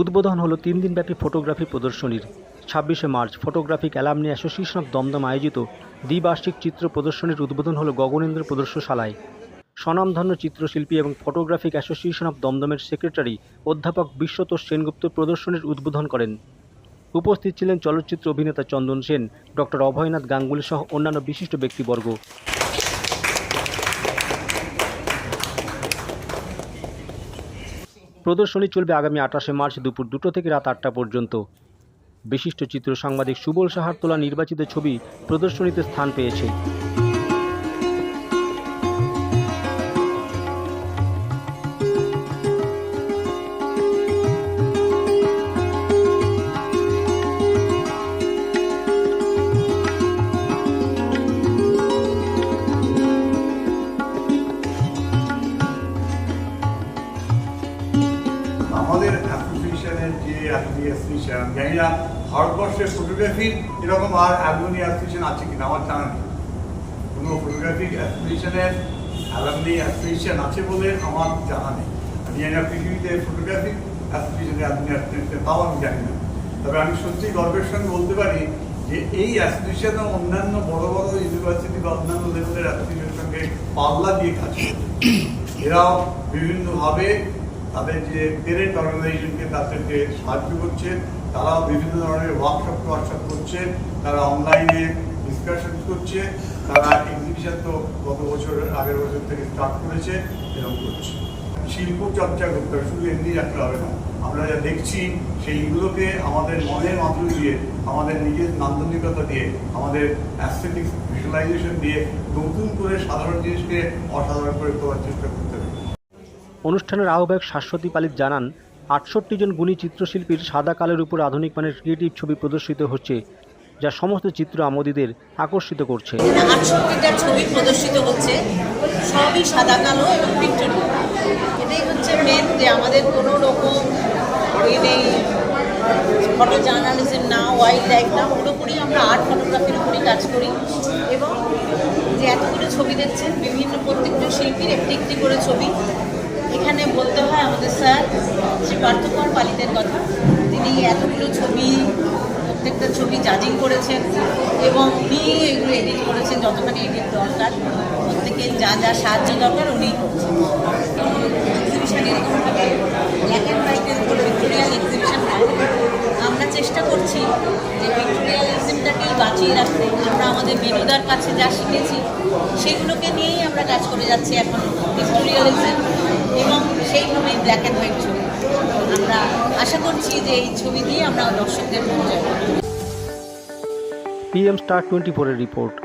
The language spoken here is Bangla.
উদ্বোধন হলো 3 দিনব্যাপী ফটোগ্রাফি প্রদর্শনীর। 26শে March photographic alumni association of Dumdum আয়োজিত দ্বিবার্ষিক চিত্র প্রদর্শনীর উদ্বোধন হলো গগনেন্দ্র প্রদর্শনশালায়। স্বনামধন্য চিত্রশিল্পী এবং ফটোগ্রাফিক অ্যাসোসিয়েশন অব দমদমের সেক্রেটারি অধ্যাপক বিশ্বতোষ সেনগুপ্ত প্রদর্শনীর উদ্বোধন করেন। উপস্থিত ছিলেন চলচ্চিত্র অভিনেতা চন্দন সেন, ডক্টর অভয়নাথ গাঙ্গুলি সহ অন্যান্য বিশিষ্ট ব্যক্তিবর্গ। প্রদর্শনী চলবে আগামী 28শে মার্চ দুপুর 2টো থেকে রাত 8টা পর্যন্ত। বিশিষ্ট চিত্র সাংবাদিক সুবল সাহার তোলা নির্বাচিত ছবি প্রদর্শনীতে স্থান পেয়েছে। আমাদের অ্যাসোসিয়েশনের যে অ্যাসোসিয়েশন জানি না ভারতবর্ষের ফটোগ্রাফির এরকম আর অ্যালুমনি অ্যাসোসিয়েশন আছে কিনা আমার জানা নেই। কোনো ফটোগ্রাফিক অ্যাসোসিয়েশনের অ্যালুমনি অ্যাসোসিয়েশন আছে বলে আমার জানা নেই। আমি জানি না পৃথিবীতে ফটোগ্রাফিক অ্যাসোসিয়েশনের অ্যালুমনি অ্যাসোসিয়েশন তাও আমি জানি না। তবে আমি সত্যি গর্বের সঙ্গে বলতে পারি যে এই অ্যাসোসিয়েশন অন্যান্য বড় বড় ইউনিভার্সিটি বা অন্যান্য লেভেলের অ্যাসোসিয়েশনের সঙ্গে পাল্লা দিয়ে কাজ করছে। এরাও বিভিন্নভাবে তাদের যে পেরেন্ট অর্গানাইজেশনকে তাদেরকে সাহায্য করছে, তারাও বিভিন্ন ধরনের ওয়ার্কশপ করছে, তারা অনলাইনে ডিসকাশন করছে, তারা এক্সিবিশন তো গত বছর আগের বছর থেকে স্টার্ট করেছে, এরকম করছে। শিল্প চর্চা করতে হবে, শুধু এমনি রাখতে হবে না। আমরা যা দেখছি সেইগুলোকে আমাদের মনের মাধুরী দিয়ে, আমাদের নিজের নান্দনিকতা দিয়ে, আমাদের অ্যাস্থেটিক্স ভিজুয়ালাইজেশন দিয়ে নতুন করে সাধারণ জিনিসকে অসাধারণ করে তোলার চেষ্টা করতে হবে। অনুষ্ঠানের আহ্বায়ক শাশ্বতী পালিত জানান, 68 জন গুণী চিত্রশিল্পীর সাদা কালের উপর আধুনিক মানের ক্রিয়েটিভ ছবি প্রদর্শিত হচ্ছে, যা সমস্ত চিত্র আমোদীদের আকর্ষিত করছে। 68টা ছবি প্রদর্শিত হচ্ছে, সবই সাদা কালো এবং পিকটোরিয়াল। এটাই হচ্ছে মেন, যে আমাদের কোনো রকম নেই ফটো জার্নালিজম না, ওয়াইল্ড লাইফ না, পুরোপুরি আমরা আর্ট ফটোগ্রাফির উপরই কাজ করি। এবং যে এতগুলো ছবি দেখছেন, বিভিন্ন প্রত্যেকটা শিল্পীর একটি একটি করে ছবি। এখানে বলতে হয় আমাদের স্যার শ্রী পার্থকর পালিতের কথা। তিনি এতগুলো ছবি, প্রত্যেকটা ছবি জাজিং করেছেন এবং উনি এগুলো এডিট করেছেন, যতখানি এডিট দরকার, প্রত্যেকের যা যা সাহায্য দরকার উনিই করছেন। এক্সিবিশন এরকমভাবে ব্ল্যাক অ্যান্ড হোয়াইটের উপর ভিক্টোরিয়াল এক্সিবিশন হয়। আমরা চেষ্টা করছি যে ভিক্টোরিয়ালিজমটাকেই বাঁচিয়ে রাখতে। আমরা আমাদের বিনোদার কাছে যা শিখেছি সেগুলোকে নিয়েই আমরা কাজ করে যাচ্ছি এখন, ভিক্টোরিয়ালিজম এবং সেইভাবেই ব্ল্যাক অ্যান্ড হোয়াইট ছবি। আমরা আশা করছি যে এই ছবি দিয়ে আমরা দর্শকদের পৌঁছাবো। PM Star 24 এর রিপোর্ট।